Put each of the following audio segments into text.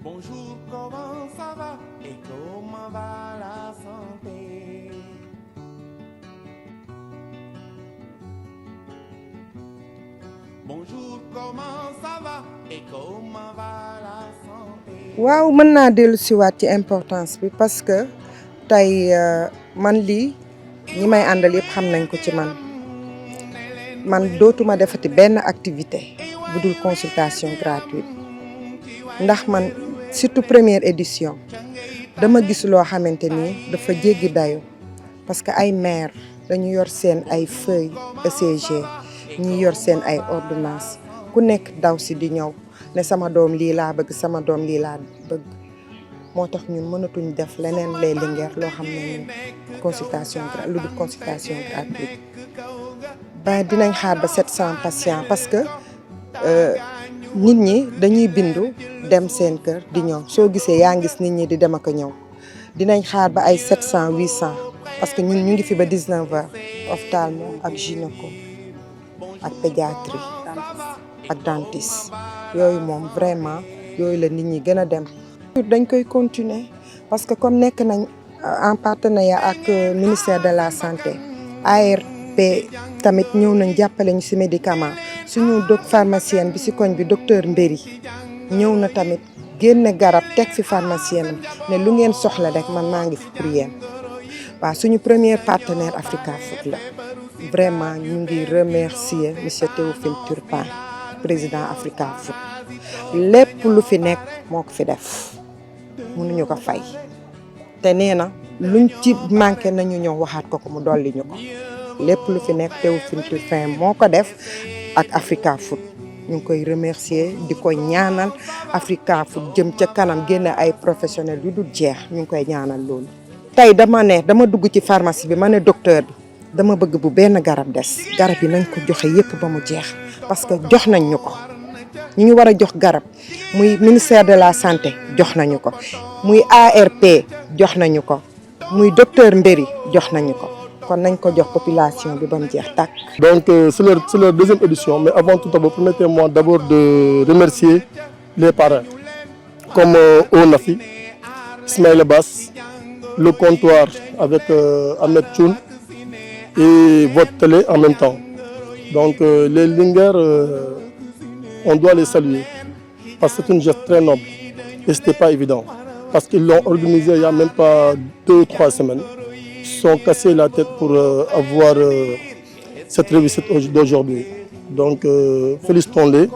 Bonjour, comment ça va et comment va la santé? Bonjour, comment ça va et comment va la santé? waaw mën naa dellu siwaat ci importance bi parce que tey man lii ñi may àndal yëpp xam nañ ko ci man dootuma defati benn activité bu dul consultation gratuite ndax man surtout première édition dama gis loo xamante ni dafa jéggi dayo parce que ay maire dañu yor seen ay feuille ECG ñi yor seen ay ordonnance ku nekk daw si di ñëw ne sama doom lii laa bëgg sama doom lii laa bëgg moo tax ñun mënatuñ def leneen les Linguère loo xam ne ni lu dul consultation gratuite ba dinañ xaar ba 700 patients parce que nit ñi dañuy bindu dem seen kër di ñëw soo gisee yaa ngi gis nit ñi di dem ak a ñëw dinañ xaar ba ay 700 800 parce que ñun ñu ngi fi ba 19h ophtalmo ak gynéco ak pédiatrie ak dentiste yooyu moom vraiment yooyu la nit ñi gën a dem. dañ koy continuer parce que comme nekk nañ en partenariat ak ministère de la santé ARP tamit ñëw nañ jàppale ñu ci médicament suñu pharmacienne bi ci koñ bi docteur Mbéri ñëw na tamit génne garab teg fi pharmacienne ne lu ngeen soxla rek man maa ngi fi pour yéen waaw suñu premier partenaire Africa Food la vraiment ñu ngi remercier monsieur Théophile Turpin président Africa Food lépp lu fi nekk moo ko fi def mënuñu ko fay te nee na luñ ci manqué nañu ñëw waxaat ko mu dolli ñu ko lépp lu fi nekk Théophile Turpin moo ko def ak Africa Food ñu ngi koy remercier di ko ñaanal Africa Food jëm ca kanam génne ay professionnels yu dul jeex ñu ngi koy ñaanal loolu. tey dama dugg ci pharmacie bi ma ne docteur bi dama bëgg bu benn garab des garab yi nañ ko joxe yépp ba mu jeex parce que jox nañ ñu ko ñu war a jox garab muy ministère de la santé jox nañu ko muy ARP jox nañu ko muy docteur Mbéri jox nañu ko kon nañ ko jox population bi ba mu jeex tàkk. Donc c'est leur deuxième édition mais avant tout d'abord permettez-moi d'abord de remercier les parrains comme ONAFI, Ismaïla Bass, le comptoir avec Ahmed Thioune et votre télé en même temps. Donc les Linguère on doit les saluer parce que c'est une geste très noble et c'était pas évident parce qu'ils l'ont organisé il y a même pas 2 ou 3 semaines. Ils se sont cassés la tête pour avoir cette réussite d'aujourd'hui. Donc félicitons-les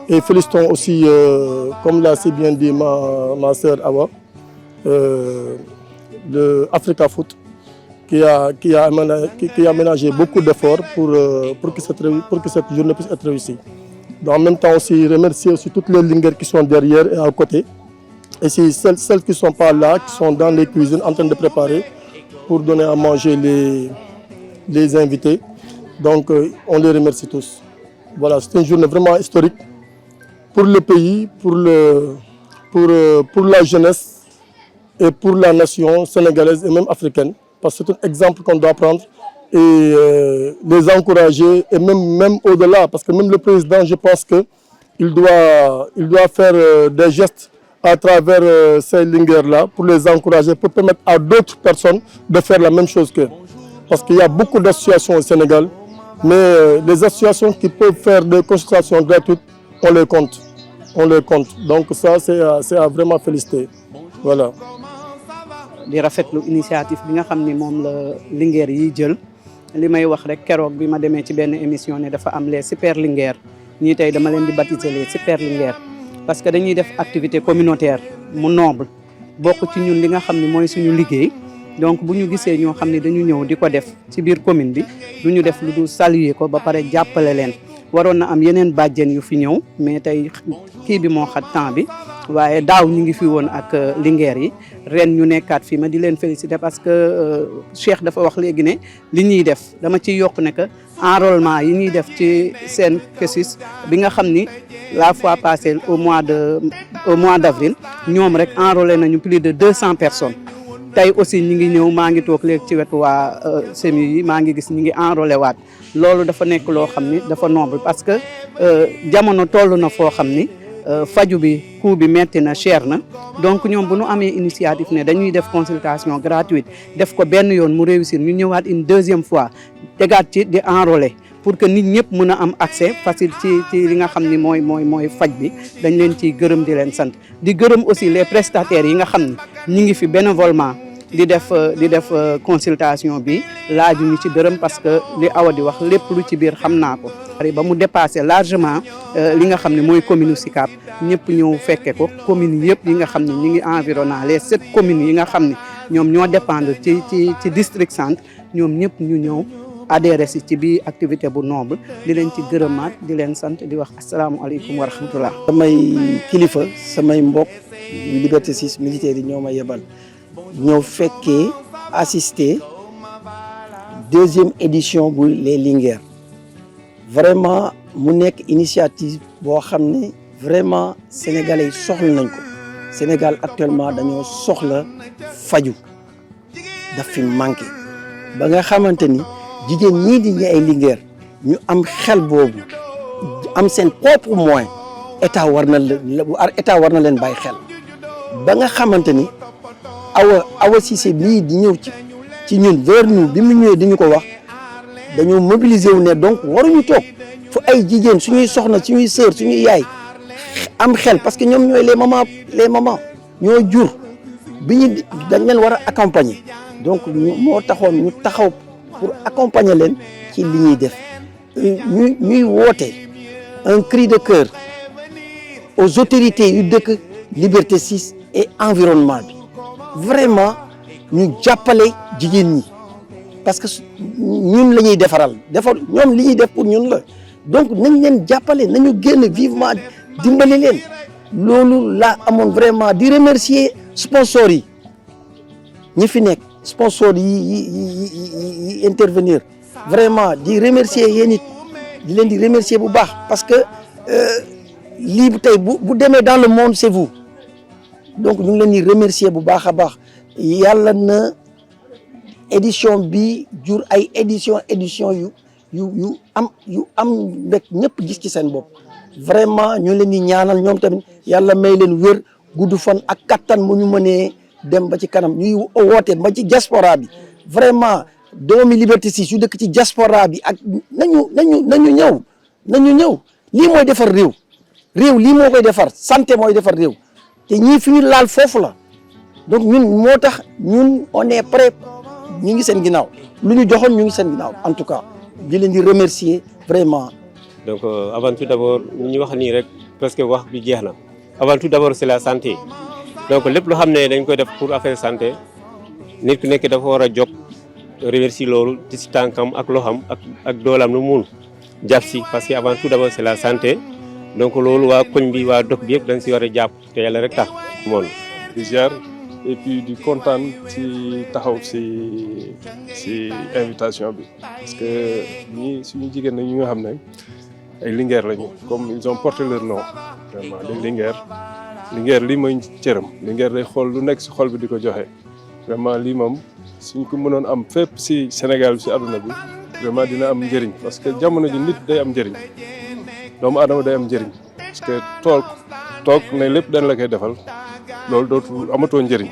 et félicitons aussi comme l'a si bien dit ma sœur Awa de Africa Food qui a ménagé beaucoup d'efforts pour que cette journée puisse être réussie. En même temps aussi remercier aussi toutes les Linguère qui sont derrière et à côté. Et si celles qui ne sont pas là, qui sont dans les cuisines en train de préparer pour donner à manger les invités. Donc on les remercie tous. Voilà, c'est une journée vraiment historique pour le pays, pour la jeunesse et pour la nation sénégalaise et même africaine. Parce que c'est un exemple qu'on doit prendre et les encourager et même au-delà. Parce que même le président, je pense qu'il doit faire des gestes à travers ces Linguère-là pour les encourager, pour permettre à d'autres personnes de faire la même chose qu'eux. Parce qu'il y a beaucoup d'associations au Sénégal, mais les associations qui peuvent faire des consultations gratuites, on les compte. On les compte. Donc ça, c'est à vraiment féliciter. Voilà. di rafetlu initiative bi nga xam ni moom la Linguère yi jël li may wax rek keroog bi ma demee ci benn émission ne dafa am les super Linguère ñii tey dama leen di baptiser les super Linguère parce que dañuy def activité communautaire mu noble bokk ci ñun li nga xam ni mooy suñu liggéey donc bu ñu gisee ñoo xam ne dañu ñëw di ko def ci biir commune bi du ñu def lu dul saluer ko ba pare jàppale leen waroon na am yeneen bàjjen yu fi ñëw mais tey kii bi moo xat temps bi waaye daaw ñu ngi fi woon ak Linguère yi ren ñu nekkaat fii ma di leen féliciter parce que Cheikh dafa wax léegi ne li ñuy def dama ciy yokk ne que enrôlement yi ñuy def ci seen cursus bi nga xam ni la fois passée au mois d'avril ñoom rek enrôlé nañu plus de 200 personnes tey aussi ñi ngi ñëw maa ngi toog léegi ci wetu waa SEMI yi maa ngi gis ñi ngi enrôlé waat loolu dafa nekk loo xam ni dafa noble parce que jamono toll na foo xam ni faju bi coût bi metti na cher na donc ñoom bu ñu amee initiative ne dañuy def consultation gratuite def ko benn yoon mu réussir ñu ñëwaat une deuxième fois tegaat ci di enrôler pour que nit ñëpp mën a am accès facile ci li nga xam ni mooy faj bi dañ leen ciy gërëm di leen sant di gërëm aussi les prestataires yi nga xam ni ñu ngi fi bénévolement di def consultation bi laaju ñu ci dërëm parce que li Awa di wax lépp lu ci biir xam naa ko ba mu dépassé largement li nga xam ne mooy commune Sicap ñëpp ñëw fekke ko communes yëpp yi nga xam ne ñu ngi environnant les 7 communes yi nga xam ne ñoom ñoo dépendre ci district centre ñoom ñëpp ñu ñëw adhéré si ci biir activité bu noble di leen ci gërëmaat di leen sant di wax asalaamualeykum wa rahmatullah. samay kilifa samay mbokk Liberté 6 militaires yi ñoo ma yebal ñëw fekkee assister 2e édition bu les Linguères vraiment mu nekk initiative boo xam ne vraiment sénégalais yi soxla nañ ko Sénégal actuellement dañoo soxla faju daf fi manqué ba nga xamante ni jigéen ñii di ñu ay Linguère ñu am xel boobu am seen propre moyen état war na leen bàyyi xel ba nga xamante ni Awa Cissé bii di ñëw ci ñun vers nous bi mu ñëwee di ñu ko wax dañoo mobiliser wu ne donc waruñu toog fu ay jigéen suñuy soxna suñuy sœur suñuy yaay am xel parce que ñoom ñooy les mamans ñoo jur bi ñu dañ leen war a accompagner donc moo taxoon ñu taxaw pour accompagner leen ci li ñuy def ñuy woote un cri de cœur aux autorités yu dëkk Liberté 6 et environnement bi vraiment ñu jàppale jigéen ñi parce que ñun la ñuy defar ñoom li ñuy def pour ñun la donc nañ leen jàppale nañu génn vivement dimbali leen loolu laa amoon vraiment di remercier sponsors yi ñi fi nekk sponsors yi intervenir vraiment di remercier yéen it di leen di remercier bu baax parce que lii bu tey bu demee dans le monde c'est vous donc ñu ngi leen di remercier bu baax a baax yàlla na édition bi jur ay édition yu am mbég ñëpp gis ci seen bopp vraiment ñu leen di ñaanal ñoom tamit yàlla may leen wér gudd fan ak kattan mu ñu mënee dem ba ci kanam ñuy woote ba ci diaspora bi vraiment doomi Liberté 6 yu dëkk ci diaspora bi ak nañu ñëw lii mooy defar réew lii moo koy defar santé mooy defar réew te ñii fi ñu laal foofu la donc ñun moo tax ñun on est prêt ñu ngi seen ginnaaw lu ñu joxoon ñu ngi seen ginnaaw en tout cas di leen di remercier vraiment. donc avant tout d'abord ñu wax nii rek presque wax bi jeex na avant tout d'abord c'est la santé donc lépp loo xam ne dañ koy def pour affaire santé nit ku nekk dafa war a jóg remercier loolu ci si tànkam ak loxam ak doolam nu mun jàpp si parce que avant tout d'abord c'est la santé donc loolu waa koñ bi waa dëkk bi yëpp dañ si war a jàpp te yàlla rek tax moom di ziar et puis di kontaan ci taxaw ci invitation bi parce que ñii suñu jigéen ñi nga xam ne ay Linguère lañu comme ils ont porté leur nom vraiment les Linguère lii mooy cëram Linguère day xool lu nekk ci xol bi di ko joxe vraiment lii moom suñ ko mënoon am fépp ci Sénégal ci àdduna bi vraiment dina am njëriñ parce que jamono ji nit day am njëriñ doomu aadama day am njëriñ parce que toog ne lépp dañ la koy defal loolu dootul amatoo njëriñ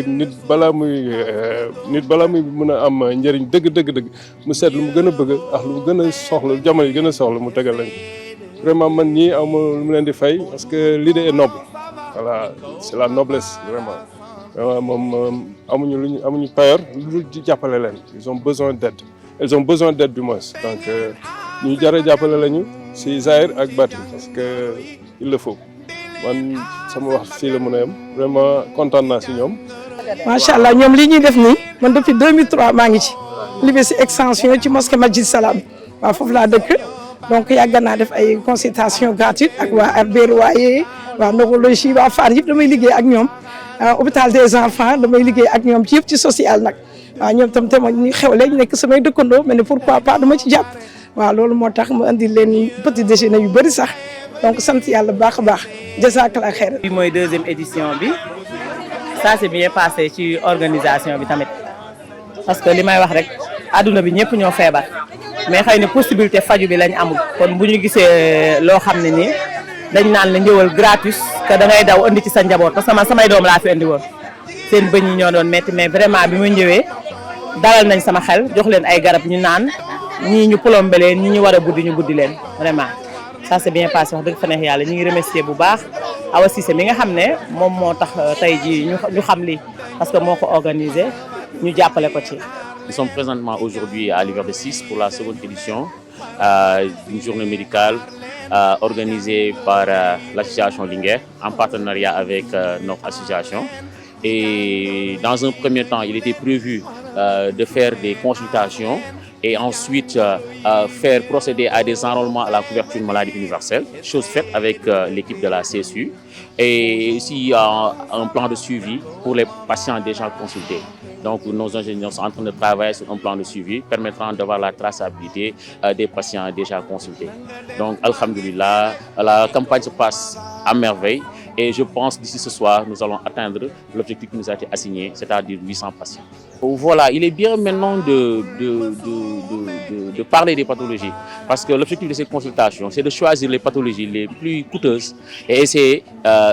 nit balaa muy mën a am njëriñ dëgg mu seet lu mu gën a bëgg ak lu mu gën a soxla jamono yi gën a soxla mu tegal lañ vraiment man ñii amul lu mu leen di fay parce que l'idée est noble voilà c'est la noblesse vraiment moom amuñu payeur lu di jàppale leen ils ont besoin d'aide du moins donc ñu jar a jàppale lañu ci zahir ak batin parce que il le faut man sama wax fii la mën a yem vraiment kontaan naa ci ñoom. macha allah ñoom li ñuy def nii man depuis 2003 maa ngi ci liggéey ci extension ci mosquée Masjid Salam waaw foofu laa dëkk donc yàgg naa def ay consultation gratuite ak waa Herbert Royer waa neurologie waa Fann yëpp damay liggéey ak ñoom hôpital des enfants damay liggéey ak ñoom ci yëpp ci social nag waaw ñoom tam te ñu xewle ñu nekk samay dëkkandoo mais ne pourquoi pas dama ci jàpp waaw loolu moo tax mu andi leen petit déjeuner yu bëri sax donc sant yàlla baax a baax jazakallah xeer. bi mooy 2e édition bi ça s'est bien passé ci organisation bi tamit parce que li may wax rek adduna bi ñëpp ñoo feebar mais xëy na possibilité faju bi lañ amul kon bu ñu gisee loo xam ne nii dañ naan la ñëwal gratuit que da ngay daw andi ci sa njaboot parce que man samay doom laa fi andi woon seen bëñ yi ñoo doon métti mais vraiment bi ma ñëwee dalal nañ sama xel jox leen ay garab ñu naan ñii ñu plombé leen ñi ñu war a buddi ñu buddi leen vraiment ça c'est bien passé wax dëgg fa neex yàlla ñu ngi remercier bu baax Awa Cissé mi nga xam ne moom moo tax tey jii ñu xam lii parce que moo ko organisé ñu jàppale ko ci. Nous sommes présentement aujourd'hui à Liberté 6 pour la seconde édition d'une journée médicale organisée par l'association Linguère en partenariat avec notre association. Et dans un premier temps, il était prévu de faire des consultations et ensuite faire procéder à des enrôlements à la couverture maladie universelle, chose faite avec l'équipe de la CSU, et aussi un plan de suivi pour les patients déjà consultés. Donc nos ingénieurs sont en train de travailler sur un plan de suivi permettant d'avoir la traçabilité des patients déjà consultés. Donc alhamdoulilah, la campagne se passe à merveille et je pense d'ici ce soir, nous allons atteindre l'objectif qui nous a été assigné, c'est-à-dire 800 patients. Voilà, il est bien maintenant de parler des pathologies parce que l'objectif de ces consultations, c'est de choisir les pathologies les plus coûteuses et essayer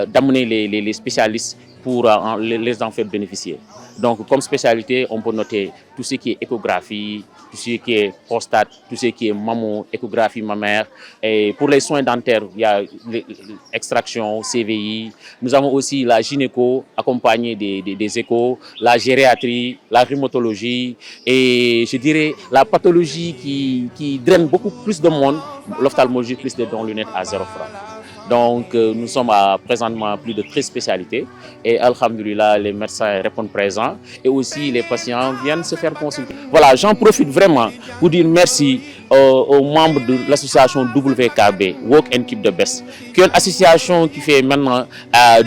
d'amener les spécialistes pour les en faire bénéficier. Donc comme spécialité, on peut noter tout ce qui est échographie, tout ce qui est prostate, tout ce qui est mammo, échographie mammaire. Et pour les soins dentaires, il y a l'extraction, CVI. Nous avons aussi la gynéco accompagnée des échos, la gériatrie, la rhumatologie et je dirais la pathologie qui draine beaucoup plus de monde, l'ophtalmologie plus des dons lunettes à 0 francs. Donc nous sommes à présentement plus de 13 spécialités et alhamdoulilah les médecins répondent présents et aussi les patients viennent se faire consulter. Voilà, j'en profite vraiment pour dire merci aux membres de l'association WKB, Walk and Keep the Best, qui est une association qui fait maintenant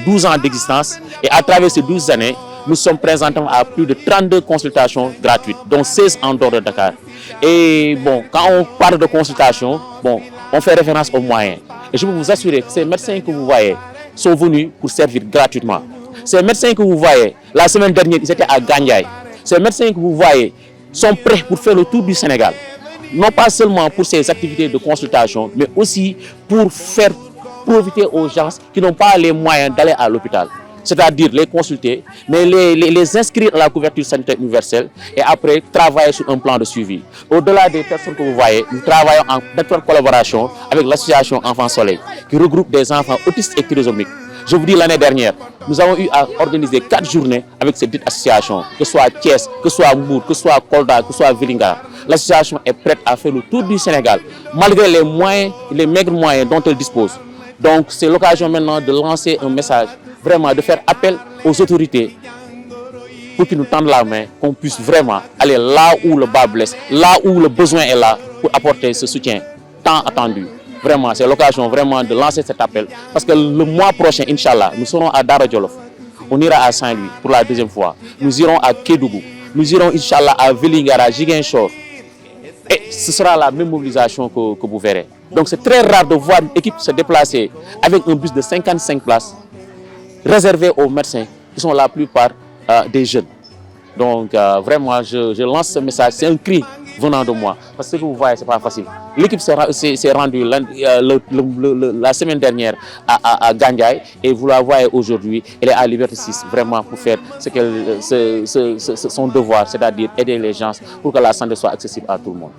12 ans d'existence et à travers ces 12 années, nous sommes présents à plus de 32 consultations gratuites, dont 16 en dehors de Dakar. Et bon, quand on parle de consultation, bon, on fait référence aux moyens. Et je peux vous assurer que ces médecins que vous voyez sont venus pour servir gratuitement. Ces médecins que vous voyez, la semaine dernière, ils étaient à Gandiaï. Ces médecins que vous voyez sont prêts pour faire le tour du Sénégal. Non pas seulement pour ces activités de consultation, mais aussi pour faire profiter aux gens qui n'ont pas les moyens d'aller à l'hôpital. C'est-à-dire les consulter, mais les inscrire à la couverture sanitaire universelle et après travailler sur un plan de suivi. Au-delà des personnes que vous voyez, nous travaillons en étroite collaboration avec l'association Enfants Soleil, qui regroupe des enfants autistes et trisomiques. Je vous dis, l'année dernière, nous avons eu à organiser 4 journées avec cette dite association, que ce soit Thiès, que ce soit Mbour, que ce soit Kolda, que ce soit Vélingara. L'association est prête à faire le tour du Sénégal, malgré les moyens, les maigres moyens dont elle dispose. Donc c'est l'occasion maintenant de lancer un message, vraiment de faire appel aux autorités pour qu'ils nous tendent la main, qu'on puisse vraiment aller là où le bas blesse, là où le besoin est là, pour apporter ce soutien tant attendu. Vraiment, c'est l'occasion vraiment de lancer cet appel, parce que le mois prochain, Inch'Allah, nous serons à Dara Djolof, on ira à Saint-Louis pour la deuxième fois, nous irons à Kédougou, nous irons Inch'Allah à Vélingara, Ziguinchor, et ce sera la même mobilisation que vous verrez. Donc c'est très rare de voir une équipe se déplacer avec un bus de 55 places réservé aux médecins qui sont la plupart des jeunes. Donc vraiment, je lance ce message, c'est un cri venant de moi. Parce que vous voyez, ce n'est pas facile. L'équipe s'est rendue la semaine dernière à Gandiaï et vous la voyez aujourd'hui, elle est à Liberté 6 vraiment pour faire son devoir, c'est-à-dire aider les gens pour que la santé soit accessible à tout le monde.